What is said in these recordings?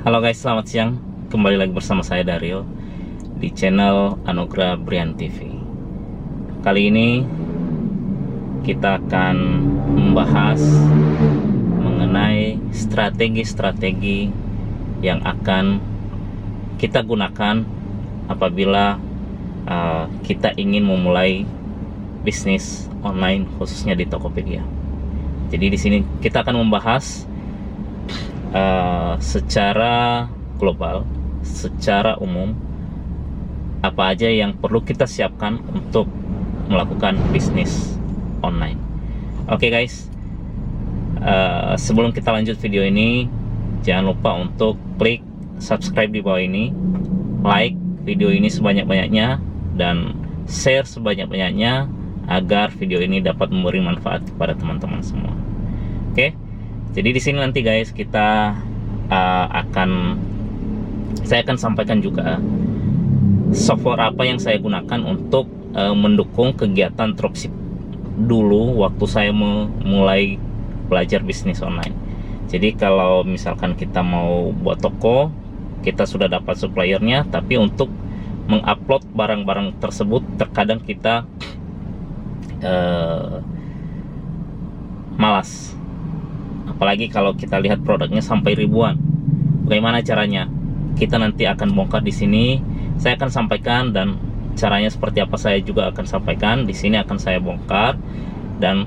Halo guys, selamat siang. Kembali lagi bersama saya Dario di channel Anugerah Brian TV. Kali ini kita akan membahas mengenai strategi-strategi yang akan kita gunakan apabila kita ingin memulai bisnis online khususnya di Tokopedia. Jadi di sini kita akan membahas secara global, secara umum, apa aja yang perlu kita siapkan untuk melakukan bisnis online. Oke guys, sebelum kita lanjut video ini, jangan lupa untuk klik subscribe di bawah ini, like video ini sebanyak-banyaknya, dan share sebanyak-banyaknya agar video ini dapat memberi manfaat kepada teman-teman semua. Oke, jadi di sini nanti guys saya akan sampaikan juga software apa yang saya gunakan untuk mendukung kegiatan dropship dulu waktu saya mulai belajar bisnis online. Jadi kalau misalkan kita mau buat toko, kita sudah dapat suppliernya, tapi untuk mengupload barang-barang tersebut terkadang kita malas, apalagi kalau kita lihat produknya sampai ribuan. Bagaimana caranya? Kita nanti akan bongkar di sini. Saya akan sampaikan, dan caranya seperti apa saya juga akan sampaikan. Di sini akan saya bongkar, dan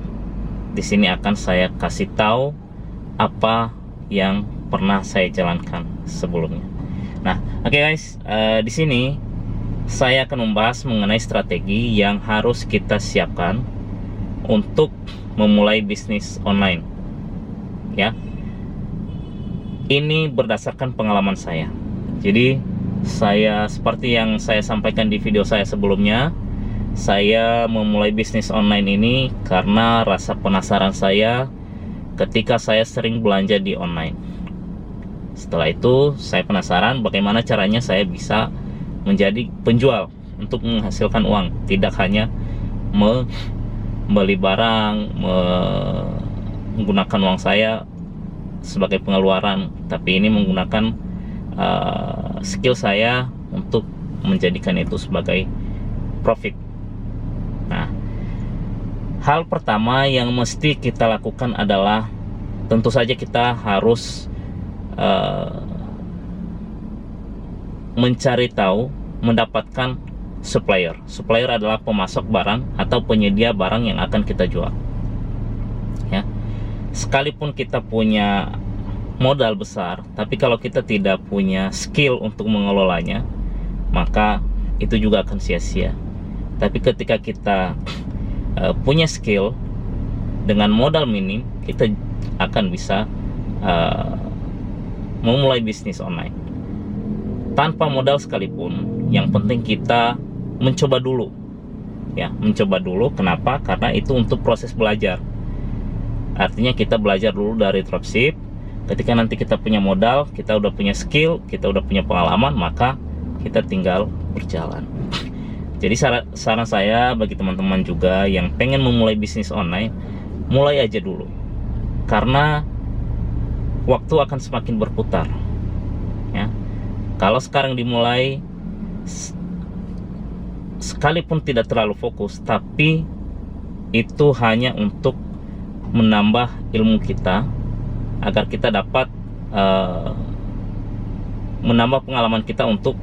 di sini akan saya kasih tahu apa yang pernah saya jalankan sebelumnya. Nah, oke guys, di sini saya akan membahas mengenai strategi yang harus kita siapkan untuk memulai bisnis online. Ya, ini berdasarkan pengalaman saya. Jadi saya, seperti yang saya sampaikan di video saya sebelumnya, saya memulai bisnis online ini karena rasa penasaran saya ketika saya sering belanja di online. Setelah itu saya penasaran bagaimana caranya saya bisa menjadi penjual untuk menghasilkan uang, tidak hanya membeli barang, menggunakan uang saya sebagai pengeluaran, tapi ini menggunakan skill saya untuk menjadikan itu sebagai profit. Nah, hal pertama yang mesti kita lakukan adalah tentu saja kita harus mencari tahu, mendapatkan supplier. Supplier adalah pemasok barang atau penyedia barang yang akan kita jual. Ya, sekalipun kita punya modal besar, tapi kalau kita tidak punya skill untuk mengelolanya, maka itu juga akan sia-sia. Tapi ketika kita punya skill dengan modal minim, kita akan bisa memulai bisnis online tanpa modal sekalipun. Yang penting kita mencoba dulu, ya, mencoba dulu. Kenapa? Karena itu untuk proses belajar. Artinya kita belajar dulu dari dropship. Ketika nanti kita punya modal, kita udah punya skill, kita udah punya pengalaman, maka kita tinggal berjalan. Jadi saran saya bagi teman-teman juga yang pengen memulai bisnis online, mulai aja dulu, karena waktu akan semakin berputar. Ya, kalau sekarang dimulai, sekalipun tidak terlalu fokus, tapi itu hanya untuk menambah ilmu kita agar kita dapat menambah pengalaman kita untuk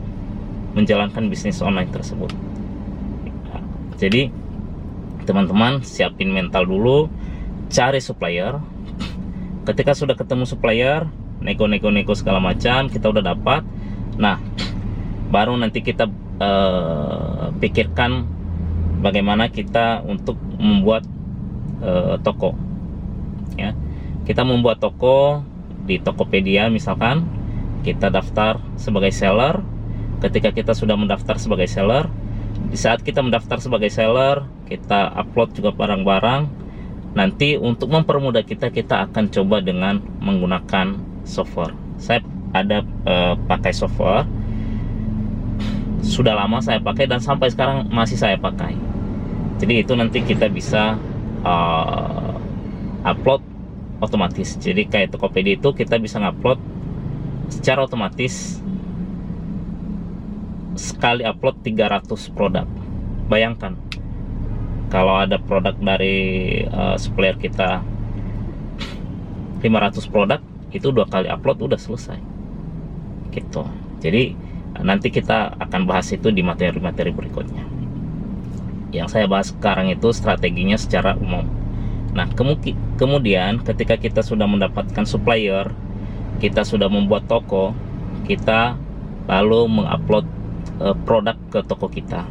menjalankan bisnis online tersebut. Jadi teman-teman siapin mental dulu, cari supplier. Ketika sudah ketemu supplier, nego segala macam, kita udah dapat. Nah, baru nanti kita pikirkan bagaimana kita untuk membuat toko. Ya, kita membuat toko di Tokopedia misalkan, kita daftar sebagai seller. Ketika kita sudah mendaftar sebagai seller, di saat kita mendaftar sebagai seller, kita upload juga barang-barang. Nanti untuk mempermudah kita akan coba dengan menggunakan software. Saya ada pakai software, sudah lama saya pakai dan sampai sekarang masih saya pakai. Jadi itu nanti kita bisa upload otomatis. Jadi kayak Tokopedia itu kita bisa ngupload secara otomatis sekali upload 300 produk. Bayangkan kalau ada produk dari supplier kita 500 produk, itu 2 kali upload udah selesai gitu. Jadi nanti kita akan bahas itu di materi-materi berikutnya. Yang saya bahas sekarang itu strateginya secara umum. Nah, kemudian ketika kita sudah mendapatkan supplier, kita sudah membuat toko, kita lalu mengupload produk ke toko kita.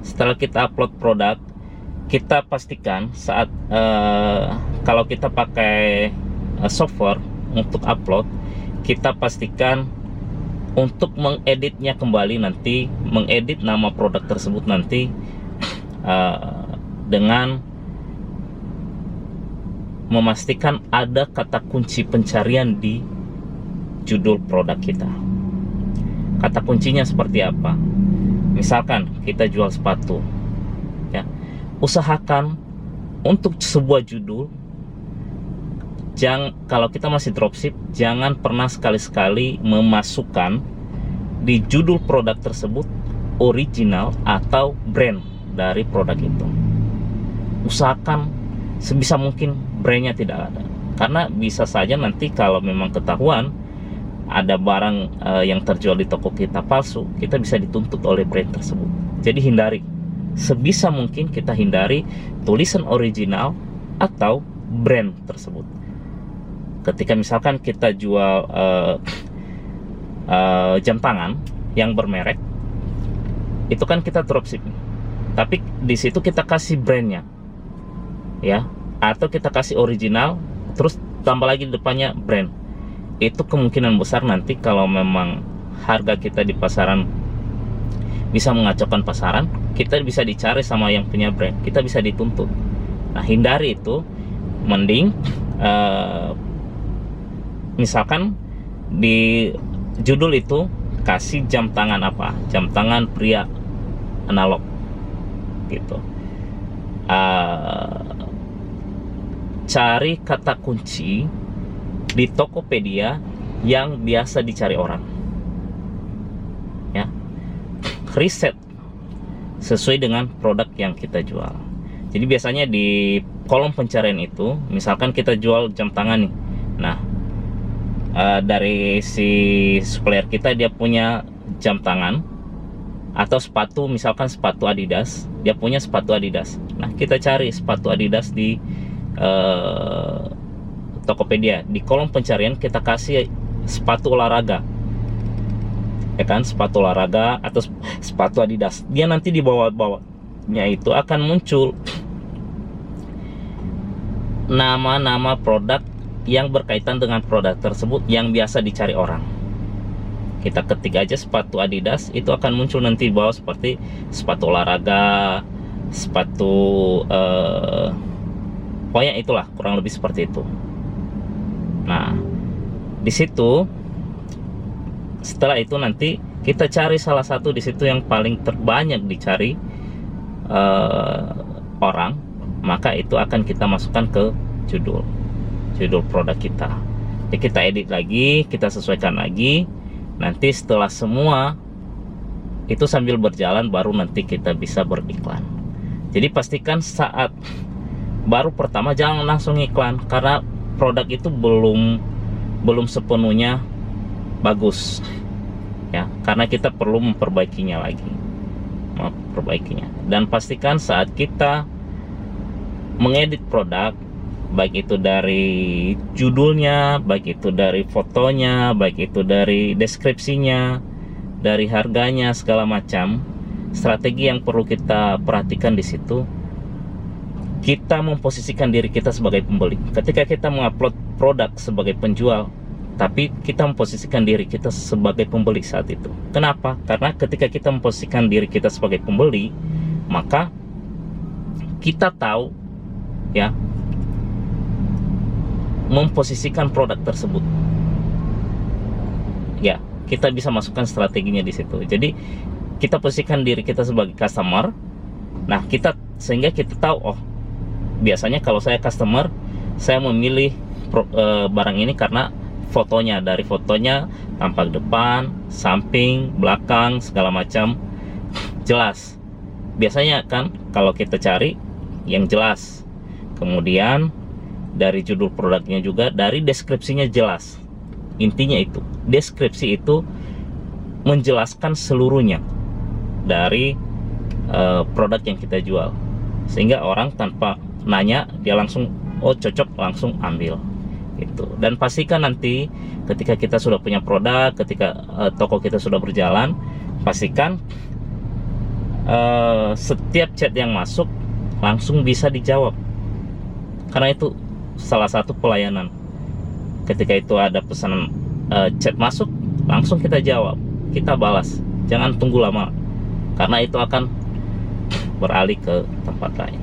Setelah kita upload produk, kita pastikan saat kalau kita pakai software untuk upload, kita pastikan untuk mengeditnya kembali nanti, mengedit nama produk tersebut nanti dengan memastikan ada kata kunci pencarian di judul produk kita. Kata kuncinya seperti apa? Misalkan kita jual sepatu, ya, usahakan untuk sebuah judul, kalau kita masih dropship, jangan pernah sekali-sekali memasukkan di judul produk tersebut original atau brand dari produk itu. Usahakan sebisa mungkin brandnya tidak ada, karena bisa saja nanti kalau memang ketahuan ada barang yang terjual di toko kita palsu, kita bisa dituntut oleh brand tersebut. Jadi hindari, sebisa mungkin kita hindari tulisan original atau brand tersebut. Ketika misalkan kita jual jam tangan yang bermerek, itu kan kita dropship, tapi di situ kita kasih brandnya, ya, atau kita kasih original terus tambah lagi di depannya brand. Itu kemungkinan besar nanti kalau memang harga kita di pasaran bisa mengacaukan pasaran, kita bisa dicari sama yang punya brand, kita bisa dituntut. Nah, hindari itu. Mending misalkan di judul itu kasih jam tangan apa, jam tangan pria analog gitu. Cari kata kunci di Tokopedia yang biasa dicari orang, ya. Riset sesuai dengan produk yang kita jual. Jadi biasanya di kolom pencarian itu, misalkan kita jual jam tangan nih, nah dari si supplier kita dia punya jam tangan atau sepatu, misalkan sepatu Adidas, dia punya sepatu Adidas. Nah, kita cari sepatu Adidas di Tokopedia. Di kolom pencarian kita kasih sepatu olahraga, ya kan, sepatu olahraga atau sepatu Adidas. Dia nanti di bawahnya itu akan muncul nama-nama produk yang berkaitan dengan produk tersebut yang biasa dicari orang. Kita ketik aja sepatu Adidas, itu akan muncul nanti di bawah seperti sepatu olahraga, sepatu pokoknya itulah, kurang lebih seperti itu. Nah, di situ setelah itu nanti kita cari salah satu di situ yang paling terbanyak dicari orang, maka itu akan kita masukkan ke judul produk kita. Jadi kita edit lagi, kita sesuaikan lagi. Nanti setelah semua itu sambil berjalan, baru nanti kita bisa beriklan. Jadi pastikan saat baru pertama jangan langsung iklan, karena produk itu belum sepenuhnya bagus, ya, karena kita perlu memperbaikinya lagi, dan pastikan saat kita mengedit produk, baik itu dari judulnya, baik itu dari fotonya, baik itu dari deskripsinya, dari harganya, segala macam, strategi yang perlu kita perhatikan di situ. Kita memposisikan diri kita sebagai pembeli. Ketika kita mengupload produk sebagai penjual, tapi kita memposisikan diri kita sebagai pembeli saat itu. Kenapa? Karena ketika kita memposisikan diri kita sebagai pembeli, maka kita tahu, ya, memposisikan produk tersebut. Ya, kita bisa masukkan strateginya di situ. Jadi kita posisikan diri kita sebagai customer. Nah, sehingga kita tahu, oh, biasanya kalau saya customer, saya memilih barang ini karena fotonya, dari fotonya tampak depan, samping, belakang, segala macam jelas. Biasanya kan kalau kita cari yang jelas, kemudian dari judul produknya juga, dari deskripsinya jelas. Intinya itu, deskripsi itu menjelaskan seluruhnya dari produk yang kita jual, sehingga orang tanpa nanya dia langsung oh cocok, langsung ambil gitu. Dan pastikan nanti ketika kita sudah punya produk, ketika toko kita sudah berjalan, pastikan setiap chat yang masuk langsung bisa dijawab, karena itu salah satu pelayanan. Ketika itu ada pesanan chat masuk, langsung kita jawab, kita balas, jangan tunggu lama, karena itu akan beralih ke tempat lain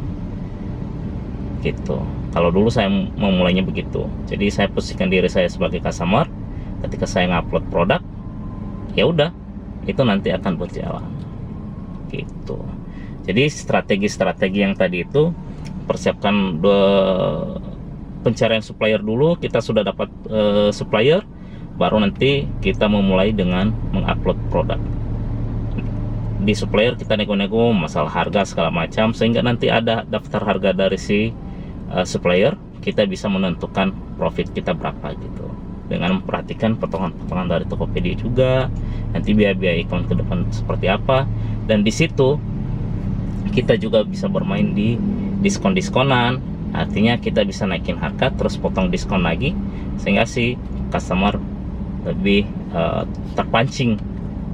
gitu. Kalau dulu saya memulainya begitu, jadi saya posisikan diri saya sebagai customer. Ketika saya ngupload produk, ya udah, itu nanti akan berjalan gitu. Jadi strategi-strategi yang tadi itu, persiapkan pencarian supplier dulu. Kita sudah dapat supplier, baru nanti kita memulai dengan mengupload produk. Di supplier kita nego-nego masalah harga segala macam, sehingga nanti ada daftar harga dari si supplier, kita bisa menentukan profit kita berapa gitu, dengan memperhatikan potongan-potongan dari Tokopedia juga, nanti biaya-biaya iklan ke depan seperti apa. Dan di situ kita juga bisa bermain di diskon-diskonan, artinya kita bisa naikin harga terus potong diskon lagi, sehingga si customer lebih terpancing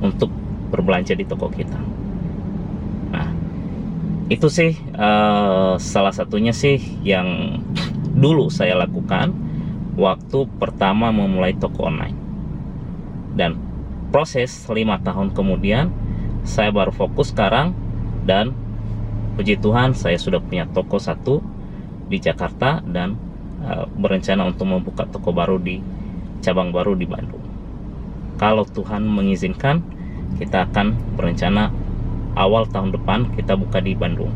untuk berbelanja di toko kita. Nah, itu sih salah satunya sih yang dulu saya lakukan waktu pertama memulai toko online. Dan proses 5 tahun kemudian saya baru fokus sekarang, dan puji Tuhan saya sudah punya toko 1 di Jakarta, dan berencana untuk membuka toko baru di cabang baru di Bandung. Kalau Tuhan mengizinkan, kita akan berencana awal tahun depan kita buka di Bandung,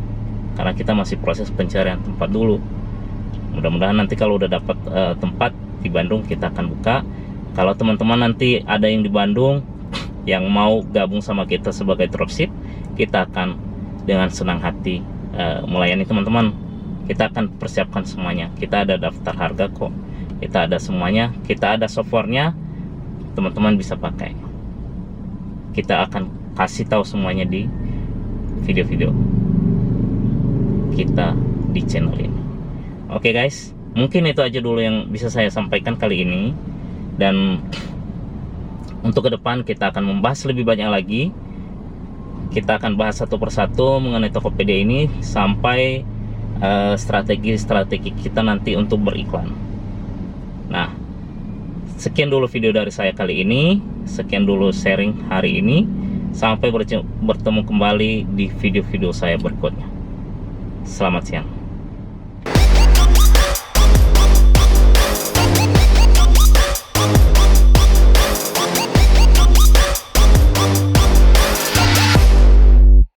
karena kita masih proses pencarian tempat dulu. Mudah-mudahan nanti kalau udah dapat tempat di Bandung, kita akan buka. Kalau teman-teman nanti ada yang di Bandung yang mau gabung sama kita sebagai dropship, kita akan dengan senang hati melayani teman-teman. Kita akan persiapkan semuanya, kita ada daftar harga kok, kita ada semuanya, kita ada softwarenya, teman-teman bisa pakai. Kita akan kasih tahu semuanya di video-video kita di channel ini. Oke guys, mungkin itu aja dulu yang bisa saya sampaikan kali ini. Dan untuk ke depan kita akan membahas lebih banyak lagi. Kita akan bahas satu persatu mengenai Tokopedia ini, sampai strategi-strategi kita nanti untuk beriklan. Nah, sekian dulu video dari saya kali ini. Sekian dulu sharing hari ini. Sampai bertemu kembali di video-video saya berikutnya. Selamat siang.